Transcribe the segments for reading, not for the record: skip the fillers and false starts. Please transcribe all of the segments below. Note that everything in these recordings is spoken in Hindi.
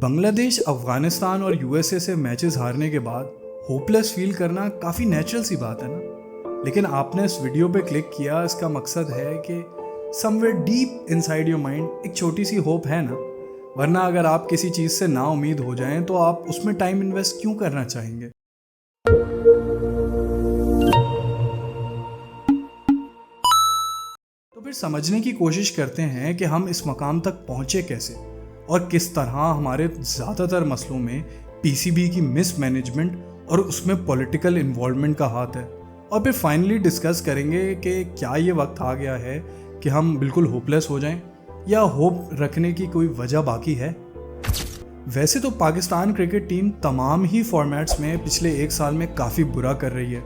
बांग्लादेश, अफगानिस्तान और यूएसए से मैचेस हारने के बाद होपलेस फील करना काफ़ी नेचुरल सी बात है ना। लेकिन आपने इस वीडियो पे क्लिक किया, इसका मकसद है कि somewhere deep inside your mind एक छोटी सी होप है ना। वरना अगर आप किसी चीज़ से ना उम्मीद हो जाएं तो आप उसमें टाइम इन्वेस्ट क्यों करना चाहेंगे। तो फिर समझने की कोशिश करते हैं कि हम इस मकाम तक पहुँचे कैसे और किस तरह हमारे ज़्यादातर मसलों में पीसीबी की मिसमैनेजमेंट और उसमें पॉलिटिकल इन्वॉल्वमेंट का हाथ है। और फिर फाइनली डिस्कस करेंगे कि क्या ये वक्त आ गया है कि हम बिल्कुल होपलेस हो जाएं या होप रखने की कोई वजह बाकी है। वैसे तो पाकिस्तान क्रिकेट टीम तमाम ही फॉर्मेट्स में पिछले एक साल में काफ़ी बुरा कर रही है,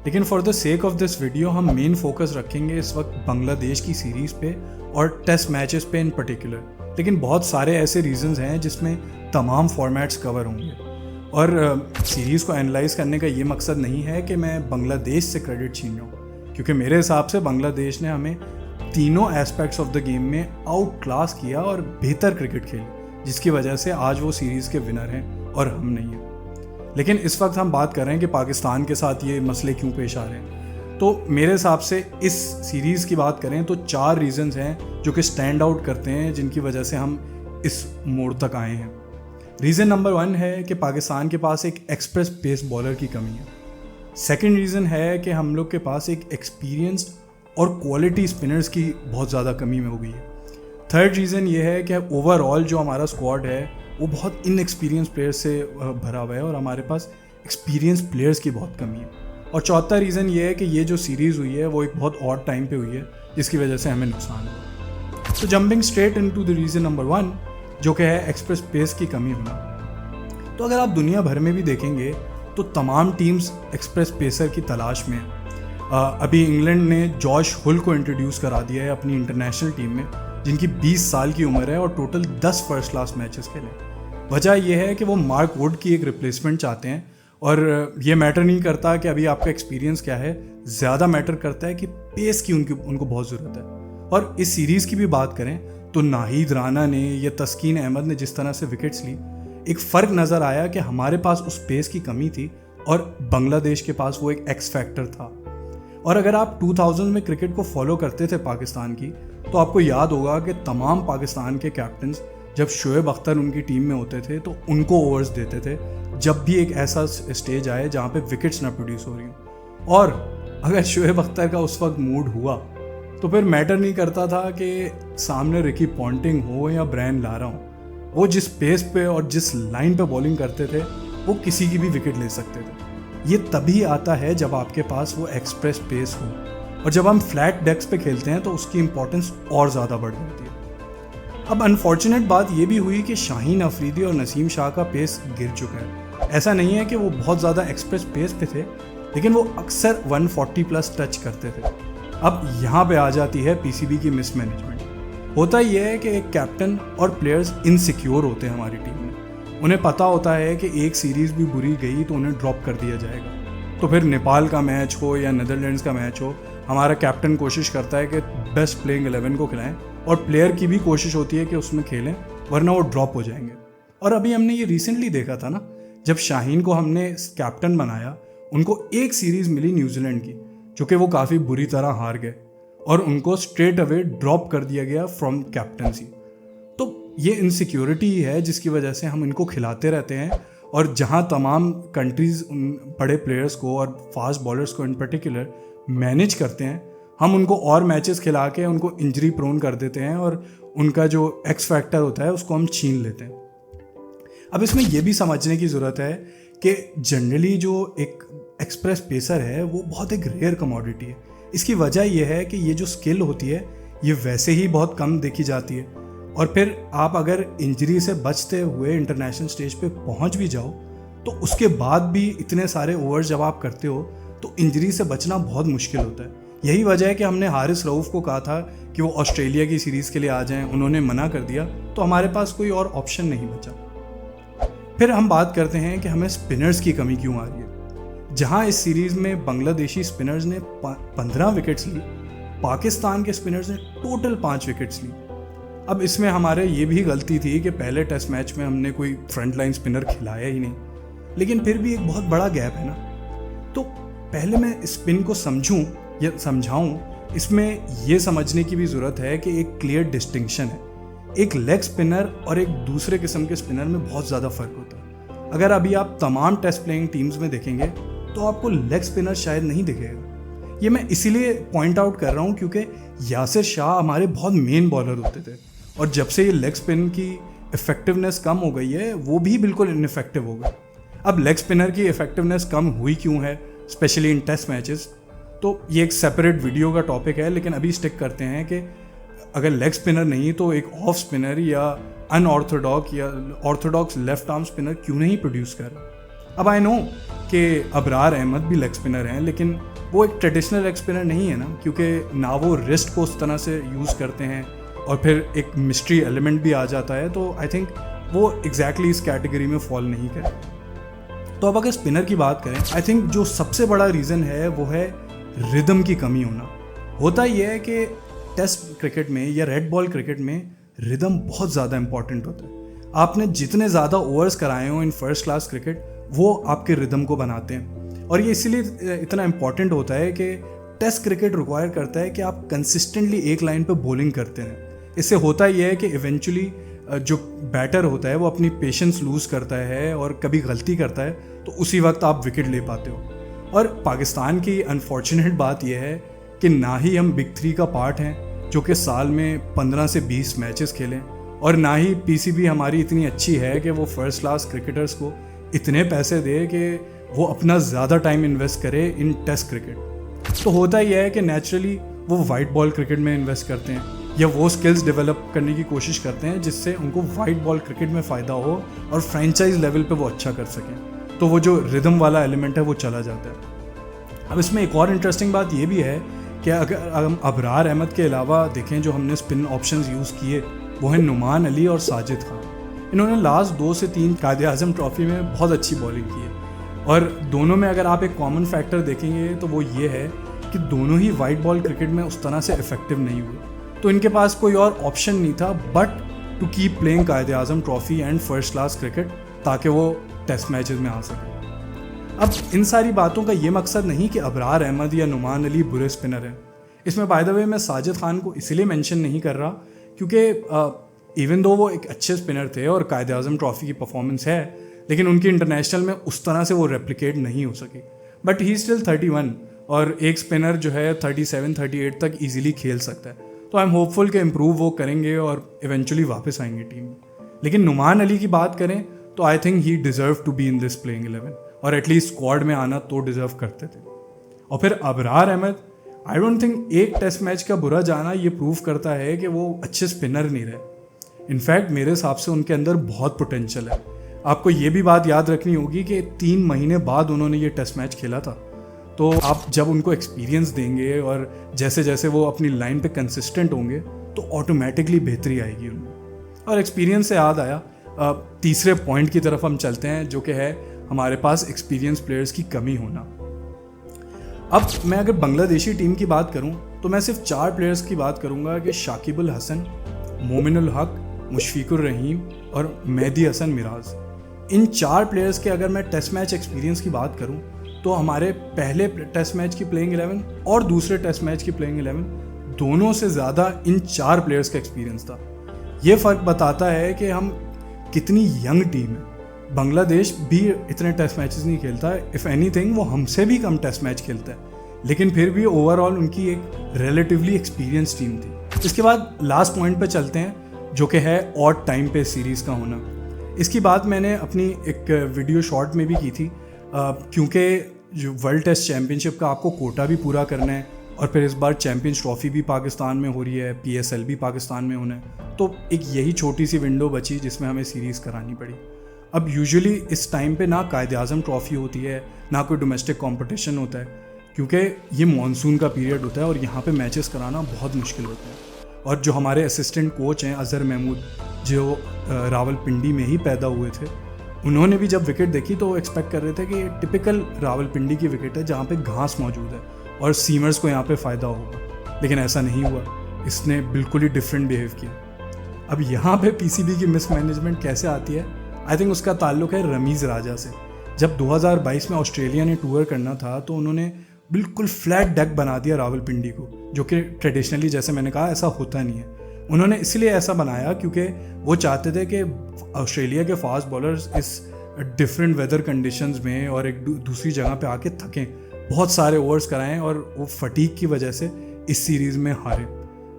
लेकिन for the sake of this video हम मेन फोकस रखेंगे इस वक्त बांग्लादेश की सीरीज़ पे और टेस्ट मैचेस पे इन पर्टिकुलर। लेकिन बहुत सारे ऐसे रीजंस हैं जिसमें तमाम फॉर्मेट्स कवर होंगे। और सीरीज़ को एनालाइज करने का ये मकसद नहीं है कि मैं बांग्लादेश से क्रेडिट छीन रहा हूँ, क्योंकि मेरे हिसाब से बांग्लादेश ने हमें तीनों एस्पेक्ट्स ऑफ द गेम में आउट क्लास किया और बेहतर क्रिकेट खेली, जिसकी वजह से आज वो सीरीज़ के विनर हैं और हम नहीं हैं। लेकिन इस वक्त हम बात कर रहे हैं कि पाकिस्तान के साथ ये मसले क्यों पेश आ रहे हैं। तो मेरे हिसाब से इस सीरीज़ की बात करें तो 4 रीजंस हैं जो कि स्टैंड आउट करते हैं, जिनकी वजह से हम इस मोड़ तक आए हैं। रीज़न नंबर 1 है कि पाकिस्तान के पास एक एक्सप्रेस पेस बॉलर की कमी है। सेकंड रीज़न है कि हम लोग के पास एक एक्सपीरियंस्ड और क्वालिटी स्पिनर्स की बहुत ज़्यादा कमी में हो गई है। थर्ड रीज़न ये है कि ओवरऑल जो हमारा स्क्वाड है वो बहुत इनएक्सपीरियंस प्लेयर्स से भरा हुआ है और हमारे पास एक्सपीरियंस प्लेयर्स की बहुत कमी है। और चौथा रीज़न ये है कि ये जो सीरीज़ हुई है वो एक बहुत ऑड टाइम पे हुई है, जिसकी वजह से हमें नुकसान हुआ। तो jumping straight into the reason number 1, जो कि है एक्सप्रेस पेस की कमी होना। तो अगर आप दुनिया भर में भी देखेंगे तो तमाम टीम्स एक्सप्रेस पेसर की तलाश में हैं। अभी इंग्लैंड ने जॉश हुल को इंट्रोड्यूस करा दिया है अपनी इंटरनेशनल टीम में, जिनकी 20 साल की उम्र है और टोटल 10 फर्स्ट क्लास मैचेस खेले। वजह यह है कि वो मार्क वुड की एक रिप्लेसमेंट चाहते हैं और ये मैटर नहीं करता कि अभी आपका एक्सपीरियंस क्या है, ज़्यादा मैटर करता है कि पेस की उनको बहुत ज़रूरत है। और इस सीरीज़ की भी बात करें तो नाहिद राना ने या तस्कीन अहमद ने जिस तरह से विकेट्स ली, एक फ़र्क नज़र आया कि हमारे पास उस पेस की कमी थी और बांग्लादेश के पास वो एक एक्स फैक्टर था। और अगर आप 2000 में क्रिकेट को फॉलो करते थे पाकिस्तान की, तो आपको याद होगा कि तमाम पाकिस्तान के कैप्टन्स जब शोएब अख्तर उनकी टीम में होते थे तो उनको ओवर्स देते थे जब भी एक ऐसा स्टेज आए जहाँ पे विकेट्स ना प्रोड्यूस हो रही हो। और अगर शोएब अख्तर का उस वक्त मूड हुआ तो फिर मैटर नहीं करता था कि सामने रिकी पॉन्टिंग हो या ब्रायन लारा हो, वो जिस पेस पे और जिस लाइन पे बॉलिंग करते थे वो किसी की भी विकेट ले सकते थे। ये तभी आता है जब आपके पास वो एक्सप्रेस पेस हो, और जब हम फ्लैट डेक्स पे खेलते हैं तो उसकी इंपॉर्टेंस और ज़्यादा बढ़ जाती है। अब अनफॉर्चुनेट बात ये भी हुई कि शाहीन अफरीदी और नसीम शाह का पेस गिर चुका है। ऐसा नहीं है कि वो बहुत ज़्यादा एक्सप्रेस पेस पे थे, लेकिन वो अक्सर 140 प्लस टच करते थे। अब यहाँ पे आ जाती है पीसीबी की मिसमैनेजमेंट। होता यह है कि एक कैप्टन और प्लेयर्स इनसिक्योर होते हैं हमारी टीम में। उन्हें पता होता है कि एक सीरीज़ भी बुरी गई तो उन्हें ड्रॉप कर दिया जाएगा। तो फिर नेपाल का मैच हो या नीदरलैंड्स का मैच हो, हमारा कैप्टन कोशिश करता है कि बेस्ट प्लेइंग 11 को खिलाएं और प्लेयर की भी कोशिश होती है कि उसमें खेलें, वरना वो ड्रॉप हो जाएंगे। और अभी हमने ये रिसेंटली देखा था ना, जब शाहीन को हमने कैप्टन बनाया, उनको एक सीरीज़ मिली न्यूजीलैंड की, जो कि वो काफ़ी बुरी तरह हार गए और उनको स्ट्रेट अवे ड्रॉप कर दिया गया फ्रॉम कैप्टनसी। तो ये इनसिक्योरिटी ही है जिसकी वजह से हम इनको खिलाते रहते हैं। और जहाँ तमाम कंट्रीज़ उन बड़े प्लेयर्स को और फास्ट बॉलर्स को इन पर्टिकुलर मैनेज करते हैं, हम उनको और मैचेस खिला के उनको इंजरी प्रोन कर देते हैं और उनका जो एक्स फैक्टर होता है उसको हम छीन लेते हैं। अब इसमें यह भी समझने की ज़रूरत है कि जनरली जो एक एक्सप्रेस पेसर है वो बहुत एक रेयर कमोडिटी है। इसकी वजह यह है कि ये जो स्किल होती है ये वैसे ही बहुत कम देखी जाती है, और फिर आप अगर इंजरी से बचते हुए इंटरनेशनल स्टेज पे पहुंच भी जाओ तो उसके बाद भी इतने सारे ओवर्स जब आप करते हो तो इंजरी से बचना बहुत मुश्किल होता है। यही वजह है कि हमने हारिस रऊफ को कहा था कि वो ऑस्ट्रेलिया की सीरीज़ के लिए आ जाएं, उन्होंने मना कर दिया, तो हमारे पास कोई और ऑप्शन नहीं बचा। फिर हम बात करते हैं कि हमें स्पिनर्स की कमी क्यों आ रही है। जहां इस सीरीज़ में बांग्लादेशी स्पिनर्स ने 15 विकेट्स ली, पाकिस्तान के स्पिनर्स ने टोटल 5 विकेट्स ली। अब इसमें हमारे ये भी गलती थी कि पहले टेस्ट मैच में हमने कोई फ्रंट लाइन स्पिनर खिलाया ही नहीं, लेकिन फिर भी एक बहुत बड़ा गैप है ना। तो पहले मैं स्पिन को समझूं या समझाऊं, इसमें ये समझने की भी ज़रूरत है कि एक क्लियर डिस्टिंक्शन है। एक लेग स्पिनर और एक दूसरे किस्म के स्पिनर में बहुत ज़्यादा फ़र्क होता है। अगर अभी आप तमाम टेस्ट प्लेइंग टीम्स में देखेंगे तो आपको लेग स्पिनर शायद नहीं दिखेगा। ये मैं इसीलिए पॉइंट आउट कर रहा हूँ क्योंकि यासिर शाह हमारे बहुत मेन बॉलर होते थे, और जब से ये लेग स्पिन की इफेक्टिवनेस कम हो गई है वो भी बिल्कुल इनइफेक्टिव हो गया। अब लेग स्पिनर की इफेक्टिवनेस कम हुई क्यों है, स्पेशली इन टेस्ट मैचेस, तो ये एक सेपरेट वीडियो का टॉपिक है, लेकिन अभी स्टिक करते हैं कि अगर लेग स्पिनर नहीं तो एक ऑफ स्पिनर या अनऑर्थोडॉक्स या ऑर्थोडॉक्स लेफ्ट आर्म स्पिनर क्यों नहीं प्रोड्यूस कर रहा। अब आई नो कि अबरार अहमद भी लेग स्पिनर हैं, लेकिन वो एक ट्रेडिशनल लेग स्पिनर नहीं है ना, क्योंकि ना वो रिस्ट को उस तरह से यूज़ करते हैं और फिर एक मिस्ट्री एलिमेंट भी आ जाता है, तो आई थिंक वो एग्जैक्टली इस कैटेगरी में फॉल नहीं करे। तो अब अगर स्पिनर की बात करें, आई थिंक जो सबसे बड़ा रीज़न है वो है रिदम की कमी होना। होता यह है कि टेस्ट क्रिकेट में या रेड बॉल क्रिकेट में रिदम बहुत ज़्यादा इंपॉर्टेंट होता है। आपने जितने ज़्यादा ओवर्स कराए हो इन फर्स्ट क्लास क्रिकेट, वो आपके रिदम को बनाते हैं, और ये इसीलिए इतना इंपॉर्टेंट होता है कि टेस्ट क्रिकेट रिक्वायर करता है कि आप कंसिस्टेंटली एक लाइन पे बॉलिंग करते रहें। इससे होता यह है कि इवेंचुअली जो बैटर होता है वो अपनी पेशेंस लूज़ करता है और कभी गलती करता है तो उसी वक्त आप विकेट ले पाते हो। और पाकिस्तान की अनफॉर्चुनेट बात यह है कि ना ही हम बिग 3 का पार्ट हैं जो कि साल में 15 से 20 मैचेस खेलें, और ना ही पीसीबी हमारी इतनी अच्छी है कि वो फर्स्ट क्लास क्रिकेटर्स को इतने पैसे दे कि वो अपना ज़्यादा टाइम इन्वेस्ट करे इन टेस्ट क्रिकेट। तो होता यह है कि नेचुरली वो वाइट बॉल क्रिकेट में इन्वेस्ट करते हैं या वो स्किल्स डेवलप करने की कोशिश करते हैं जिससे उनको वाइट बॉल क्रिकेट में फ़ायदा हो और फ्रेंचाइज लेवल पे वो अच्छा कर सकें। तो वो जो रिदम वाला एलिमेंट है वो चला जाता है। अब इसमें एक और इंटरेस्टिंग बात ये भी है कि अगर हम अबरार अहमद के अलावा देखें, जो हमने स्पिन ऑप्शंस यूज़ किए वो हैं नुमान अली और साजिद खान। इन्होंने लास्ट 2 से 3 कायदे आज़म ट्रॉफी में बहुत अच्छी बॉलिंग की है, और दोनों में अगर आप एक कॉमन फैक्टर देखेंगे तो वो ये है कि दोनों ही वाइट बॉल क्रिकेट में उस तरह से इफेक्टिव नहीं हुए। तो इनके पास कोई और ऑप्शन नहीं था but to keep playing Quaid-e-Azam trophy and first class cricket, ताकि वो टेस्ट मैचेस में आ सके। अब इन सारी बातों का ये मकसद नहीं कि अबरार अहमद या नुमान अली बुरे स्पिनर हैं। इसमें बाय द वे मैं साजिद खान को इसीलिए मेंशन नहीं कर रहा क्योंकि इवन दो वो एक अच्छे स्पिनर थे और कायदे आज़म ट्रॉफी की परफॉर्मेंस है, लेकिन उनकी इंटरनेशनल में उस तरह से वो रेप्लिकेट नहीं हो सकी। बट ही स्टिल 31, और एक स्पिनर जो है 37-38 तक ईजिली खेल सकता है। तो आई एम होपफुल कि इम्प्रूव वो करेंगे और इवेंचुअली वापस आएंगे टीम में। लेकिन नुमान अली की बात करें तो I think he deserve to be in this playing 11, और एटलीस्ट स्क्वाड में आना तो डिज़र्व करते थे। और फिर Abrar Ahmed, I don't think एक टेस्ट मैच का बुरा जाना ये प्रूव करता है कि वो अच्छे स्पिनर नहीं रहे। इनफैक्ट मेरे हिसाब से उनके अंदर बहुत पोटेंशियल है। आपको ये भी बात याद रखनी होगी कि 3 महीने बाद उन्होंने ये टेस्ट मैच खेला था, तो आप जब उनको एक्सपीरियंस देंगे और जैसे जैसे वो अपनी लाइन पे कंसिस्टेंट होंगे तो ऑटोमेटिकली बेहतरी आएगी उनमें। और एक्सपीरियंस से याद आया, तीसरे पॉइंट की तरफ हम चलते हैं, जो कि है हमारे पास एक्सपीरियंस प्लेयर्स की कमी होना। अब मैं अगर बांग्लादेशी टीम की बात करूं तो मैं सिर्फ 4 प्लेयर्स की बात करूंगा कि शाकिबुल हसन, मोमिनुल हक, मुशफिकुर रहीम और मेहदी हसन मिराज। इन 4 प्लेयर्स के अगर मैं टेस्ट मैच एक्सपीरियंस की बात करूं तो हमारे पहले टेस्ट मैच की प्लेइंग 11 और दूसरे टेस्ट मैच की प्लेइंग 11 दोनों से ज़्यादा इन 4 प्लेयर्स का एक्सपीरियंस था। ये फ़र्क बताता है कि हम कितनी यंग टीम है। बांग्लादेश भी इतने टेस्ट मैचेस नहीं खेलता, इफ़ एनीथिंग वो हमसे भी कम टेस्ट मैच खेलता है, लेकिन फिर भी ओवरऑल उनकी एक रिलेटिवली एक्सपीरियंस टीम थी। इसके बाद लास्ट पॉइंट पे चलते हैं, जो कि है ऑड टाइम पे सीरीज़ का होना। इसकी बात मैंने अपनी एक वीडियो शॉर्ट में भी की थी, क्योंकि जो वर्ल्ड टेस्ट चैम्पियनशिप का आपको कोटा भी पूरा करना है, और फिर इस बार चैम्पियंस ट्रॉफी भी पाकिस्तान में हो रही है, PSL भी पाकिस्तान में होना है, तो एक यही छोटी सी विंडो बची जिसमें हमें सीरीज़ करानी पड़ी। अब यूजुअली इस टाइम पे ना कायदे आज़म ट्रॉफी होती है, ना कोई डोमेस्टिक कंपटीशन होता है, क्योंकि ये मानसून का पीरियड होता है और यहाँ पे मैचेस कराना बहुत मुश्किल होता है। और जो हमारे असिस्टेंट कोच हैं अज़हर महमूद, जो रावलपिंडी में ही पैदा हुए थे, उन्होंने भी जब विकेट देखी तो वो एक्सपेक्ट कर रहे थे कि टिपिकल रावलपिंडी की विकेट है जहाँ पे घास मौजूद है और सीमर्स को यहाँ पे फ़ायदा होगा, लेकिन ऐसा नहीं हुआ। इसने बिल्कुल ही डिफरेंट बिहेव किया। अब यहाँ पे पीसीबी की मिसमैनेजमेंट कैसे आती है? आई थिंक उसका ताल्लुक है रमीज़ राजा से। जब 2022 में ऑस्ट्रेलिया ने टूर करना था तो उन्होंने बिल्कुल फ्लैट डेक बना दिया रावलपिंडी को, जो कि ट्रेडिशनली जैसे मैंने कहा ऐसा होता नहीं है। उन्होंने इसलिए ऐसा बनाया क्योंकि वो चाहते थे कि ऑस्ट्रेलिया के फास्ट बॉलर्स इस डिफरेंट वेदर कंडीशंस में और एक दूसरी जगह पे आके थकें, बहुत सारे ओवर्स कराएं और वो फटीक की वजह से इस सीरीज़ में हारे।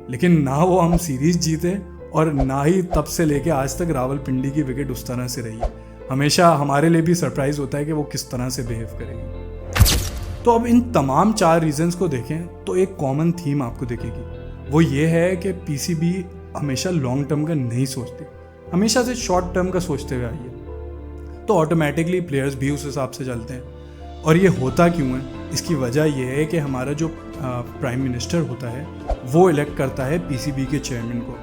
लेकिन ना वो हम सीरीज़ जीते और ना ही तब से लेके आज तक रावलपिंडी की विकेट उस तरह से रही है। हमेशा हमारे लिए भी सरप्राइज़ होता है कि वो किस तरह से बिहेव करेगी। तो अब इन तमाम 4 रीजंस को देखें तो एक कॉमन थीम आपको दिखेगी, वो ये है कि पीसीबी हमेशा लॉन्ग टर्म का नहीं सोचती, हमेशा से शॉर्ट टर्म का सोचते हुए आई है। तो ऑटोमेटिकली प्लेयर्स भी उस हिसाब से चलते हैं। और ये होता क्यों है? इसकी वजह यह है कि हमारा जो प्राइम मिनिस्टर होता है वो इलेक्ट करता है पीसीबी के चेयरमैन को,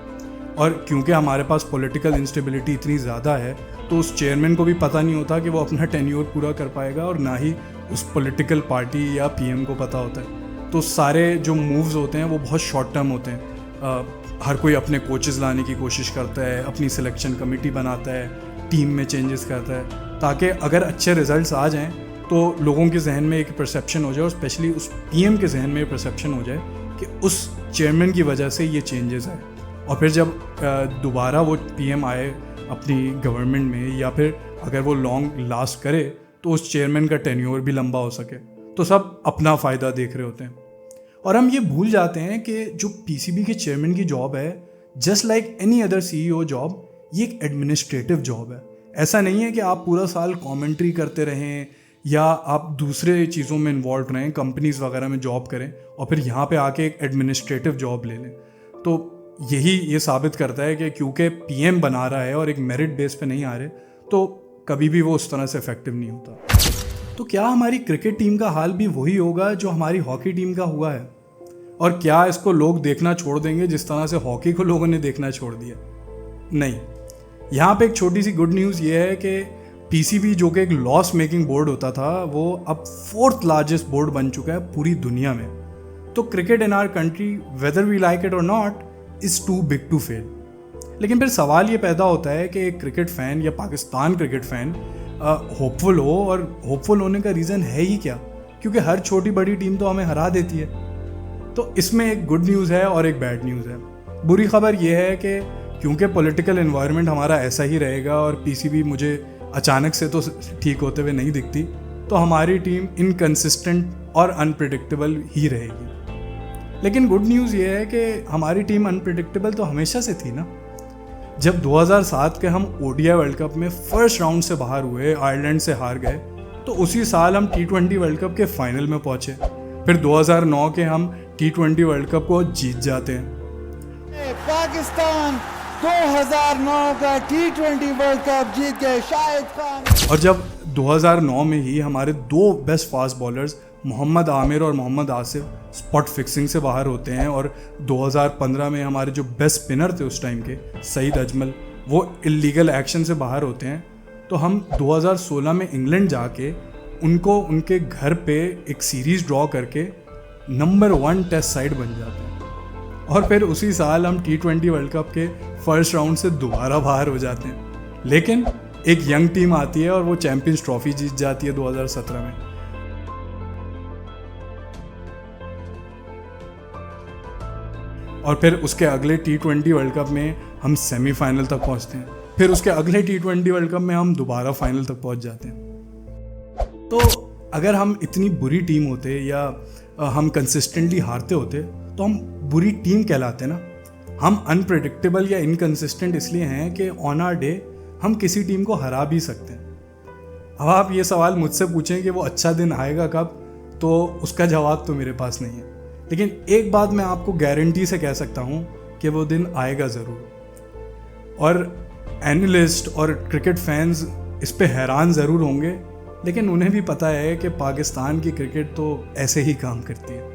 और क्योंकि हमारे पास पॉलिटिकल इंस्टेबिलिटी इतनी ज़्यादा है तो उस चेयरमैन को भी पता नहीं होता कि वो अपना टेन्योर पूरा कर पाएगा, और ना ही उस पॉलिटिकल पार्टी या पीएम को पता होता है। तो सारे जो मूव्स होते हैं वो बहुत शॉर्ट टर्म होते हैं। हर कोई अपने कोचेस लाने की कोशिश करता है, अपनी सिलेक्शन कमेटी बनाता है, टीम में चेंजेस करता है, ताकि अगर अच्छे रिजल्ट्स आ जाएं तो लोगों के जहन में एक परसेप्शन हो जाए, और स्पेशली उस पीएम के जहन में परसेप्शन हो जाए कि उस चेयरमैन की वजह से ये चेंजेस आए। और फिर जब दोबारा वो पीएम आए अपनी गवर्नमेंट में, या फिर अगर वो लॉन्ग लास्ट करे तो उस चेयरमैन का टेन्योर भी लंबा हो सके, तो सब अपना फ़ायदा देख रहे होते हैं। और हम ये भूल जाते हैं कि जो पीसीबी के चेयरमैन की जॉब है, just like any other CEO job, ये एक एडमिनिस्ट्रेटिव जॉब है। ऐसा नहीं है कि आप पूरा साल कमेंट्री करते रहें या आप दूसरे चीज़ों में इन्वॉल्व रहें, कंपनीज वगैरह में जॉब करें और फिर यहाँ पे आके एक एडमिनिस्ट्रेटिव जॉब ले लें। तो यही ये साबित करता है कि क्योंकि पीएम बना रहा है और एक मेरिट बेस पे नहीं आ रहे, तो कभी भी वो उस तरह से इफेक्टिव नहीं होता। तो क्या हमारी क्रिकेट टीम का हाल भी वही होगा जो हमारी हॉकी टीम का हुआ है? और क्या इसको लोग देखना छोड़ देंगे जिस तरह से हॉकी को लोगों ने देखना छोड़ दिया? नहीं। यहाँ पे एक छोटी सी गुड न्यूज़ ये है कि पीसीबी, जो कि एक लॉस मेकिंग बोर्ड होता था, वो अब 4th लार्जेस्ट बोर्ड बन चुका है पूरी दुनिया में। तो cricket in our country, whether we like it और not, is too big to fail. लेकिन फिर सवाल ये पैदा होता है कि एक क्रिकेट फ़ैन या पाकिस्तान क्रिकेट फ़ैन होपफुल हो, और होपफुल होने का रीज़न है ही क्या? क्योंकि हर छोटी बड़ी टीम तो हमें हरा देती है। तो इसमें एक गुड न्यूज़ है और एक बैड न्यूज़ है। बुरी खबर यह है कि क्योंकि पॉलिटिकल एनवायरनमेंट हमारा ऐसा ही रहेगा और पीसीबी मुझे अचानक से तो ठीक होते हुए नहीं दिखती, तो हमारी टीम इनकंसिस्टेंट और अनप्रिडिक्टेबल ही रहेगी। लेकिन गुड न्यूज़ ये है कि हमारी टीम अनप्रिडिक्टेबल तो हमेशा से थी ना। जब 2007 के हम ओडीआई वर्ल्ड कप में फर्स्ट राउंड से बाहर हुए, आयरलैंड से हार गए, तो उसी साल हम T20 वर्ल्ड कप के फाइनल में पहुंचे। फिर 2009 के हम T20 वर्ल्ड कप को जीत जाते हैं। पाकिस्तान 2009 का T20 वर्ल्ड कप जीत गए शाहिद खान। और जब 2009 में ही हमारे 2 best fast bowlers Mohammad Amir और मोहम्मद आसिफ स्पॉट फिक्सिंग से बाहर होते हैं, और 2015 में हमारे जो बेस्ट स्पिनर थे उस टाइम के, सईद अजमल, वो इलीगल एक्शन से बाहर होते हैं, तो हम 2016 में इंग्लैंड जाके उनको उनके घर पे एक सीरीज़ ड्रॉ करके नंबर 1 टेस्ट साइड बन जाते हैं। और फिर उसी साल हम T20 वर्ल्ड कप के फर्स्ट राउंड से दोबारा बाहर हो जाते हैं। लेकिन एक यंग टीम आती है और वो चैंपियंस ट्रॉफी जीत जाती है 2017 में। और फिर उसके अगले T20 वर्ल्ड कप में हम सेमीफाइनल तक पहुंचते हैं। फिर उसके अगले T20 वर्ल्ड कप में हम दोबारा फाइनल तक पहुंच जाते हैं। तो अगर हम इतनी बुरी टीम होते या हम कंसिस्टेंटली हारते होते तो हम बुरी टीम कहलाते ना। हम अनप्रेडिक्टेबल या इनकंसिस्टेंट इसलिए हैं कि ऑन आवर डे हम किसी टीम को हरा भी सकते हैं। अब आप ये सवाल मुझसे पूछें कि वो अच्छा दिन आएगा कब, तो उसका जवाब तो मेरे पास नहीं है। लेकिन एक बात मैं आपको गारंटी से कह सकता हूँ कि वो दिन आएगा ज़रूर। और एनालिस्ट और क्रिकेट फैंस इस पे हैरान ज़रूर होंगे, लेकिन उन्हें भी पता है कि पाकिस्तान की क्रिकेट तो ऐसे ही काम करती है।